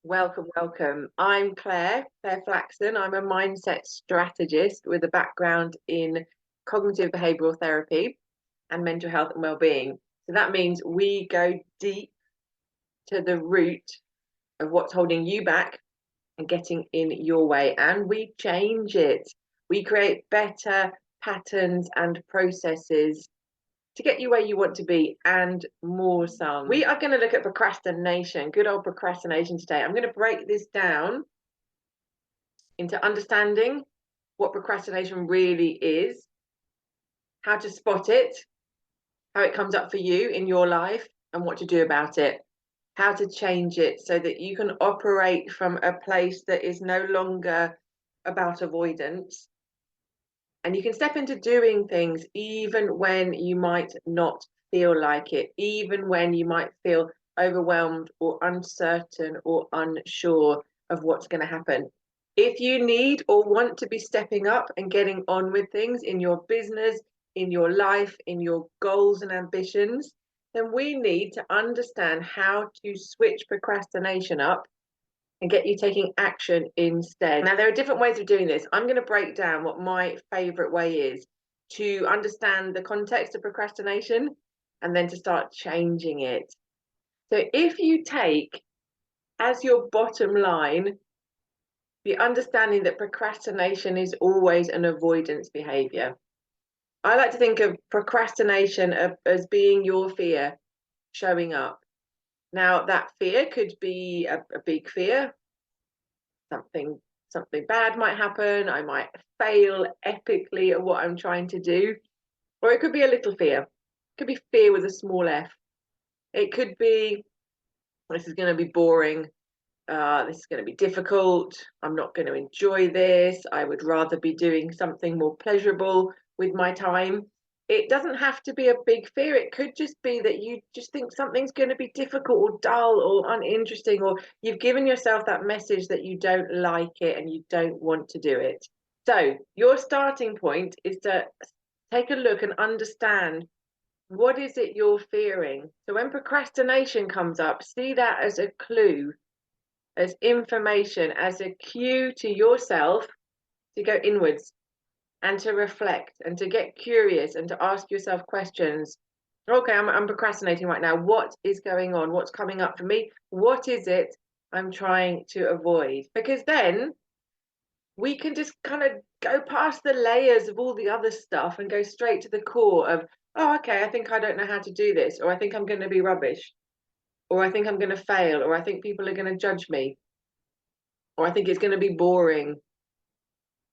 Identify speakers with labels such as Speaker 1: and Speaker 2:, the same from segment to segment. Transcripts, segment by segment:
Speaker 1: Welcome, welcome. I'm Clare Flaxen. I'm a mindset strategist with a background in cognitive behavioural therapy and mental health and well-being. So that means we go deep to the root of what's holding you back and getting in your way, and we change it. We create better patterns and processes to get you where you want to be and more some. We are going to look at procrastination, good old procrastination today. I'm going to break this down into understanding what procrastination really is, how to spot it, how it comes up for you in your life, and what to do about it, how to change it so that you can operate from a place that is no longer about avoidance. And you can step into doing things even when you might not feel like it, even when you might feel overwhelmed or uncertain or unsure of what's going to happen. If you need or want to be stepping up and getting on with things in your business, in your life, in your goals and ambitions, then we need to understand how to switch procrastination up and get you taking action instead. Now, there are different ways of doing this. I'm going to break down what my favorite way is to understand the context of procrastination and then to start changing it. So if you take as your bottom line the understanding that procrastination is always an avoidance behavior. I like to think of procrastination as being your fear showing up. Now, that fear could be a big fear. Something bad might happen. I might fail epically at what I'm trying to do. Or it could be a little fear. It could be fear with a small f. It could be, this is going to be boring. This is going to be difficult. I'm not going to enjoy this. I would rather be doing something more pleasurable with my time. It doesn't have to be a big fear. It could just be that you just think something's going to be difficult or dull or uninteresting, or you've given yourself that message that you don't like it and you don't want to do it. So your starting point is to take a look and understand, what is it you're fearing? So when procrastination comes up, see that as a clue, as information, as a cue to yourself to go inwards and to reflect and to get curious and to ask yourself questions. Okay, I'm procrastinating right now. What is going on? What's coming up for me? What is it I'm trying to avoid? Because then we can just kind of go past the layers of all the other stuff and go straight to the core of, oh, okay, I think I don't know how to do this, or I think I'm going to be rubbish, or I think I'm going to fail, or I think people are going to judge me, or I think it's going to be boring.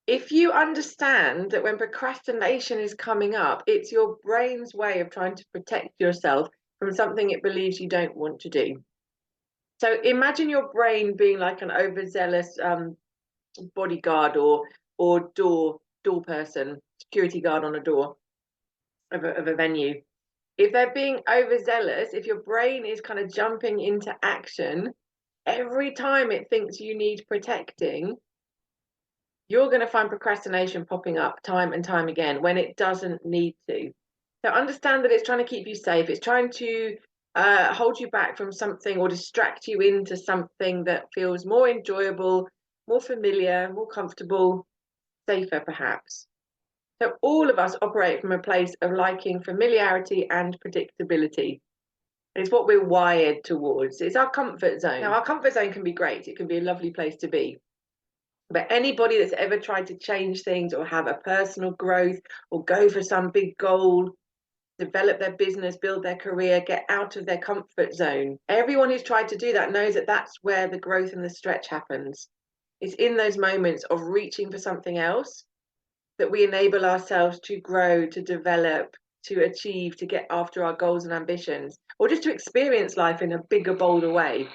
Speaker 1: If you understand that when procrastination is coming up, it's your brain's way of trying to protect yourself from something it believes you don't want to do. So imagine your brain being like an overzealous bodyguard or door person, security guard on a door of a venue. If they're being overzealous, if your brain is kind of jumping into action every time it thinks you need protecting, you're going to find procrastination popping up time and time again when it doesn't need to. So understand that it's trying to keep you safe. It's trying to hold you back from something or distract you into something that feels more enjoyable, more familiar, more comfortable, safer perhaps. So all of us operate from a place of liking familiarity and predictability. It's what we're wired towards. It's our comfort zone. Now, our comfort zone can be great. It can be a lovely place to be. But anybody that's ever tried to change things or have a personal growth or go for some big goal, develop their business, build their career, get out of their comfort zone, everyone who's tried to do that knows that that's where the growth and the stretch happens. It's in those moments of reaching for something else that we enable ourselves to grow, to develop, to achieve, to get after our goals and ambitions, or just to experience life in a bigger, bolder way.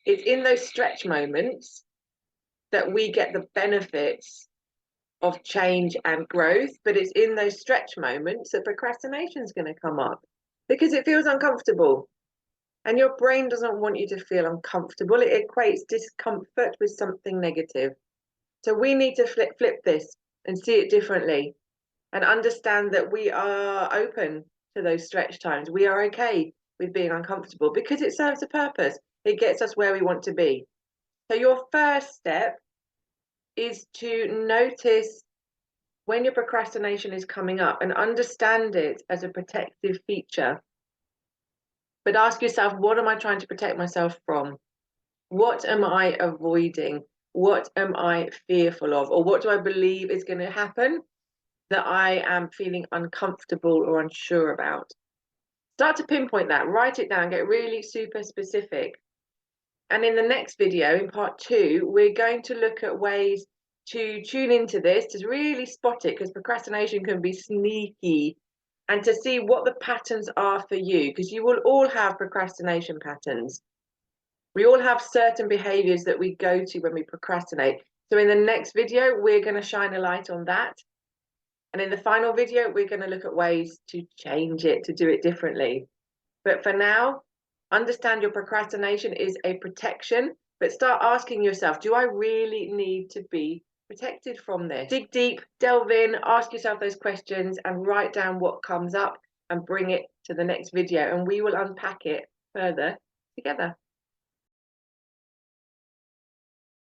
Speaker 1: It's in those stretch moments that we get the benefits of change and growth, but it's in those stretch moments that procrastination is going to come up because it feels uncomfortable. And your brain doesn't want you to feel uncomfortable. It equates discomfort with something negative. So we need to flip this and see it differently and understand that we are open to those stretch times. We are okay with being uncomfortable because it serves a purpose. It gets us where we want to be. So your first step is to notice when your procrastination is coming up and understand it as a protective feature. But ask yourself, what am I trying to protect myself from? What am I avoiding? What am I fearful of? Or what do I believe is going to happen that I am feeling uncomfortable or unsure about? Start to pinpoint that, write it down, get really super specific. And in the next video, in part 2, we're going to look at ways to tune into this, to really spot it, because procrastination can be sneaky, and to see what the patterns are for you, because you will all have procrastination patterns. We all have certain behaviors that we go to when we procrastinate. So in the next video, we're going to shine a light on that. And in the final video, we're going to look at ways to change it, to do it differently. But for now, understand your procrastination is a protection, but start asking yourself, do I really need to be protected from this? Dig deep, delve in, ask yourself those questions and write down what comes up and bring it to the next video, and we will unpack it further together.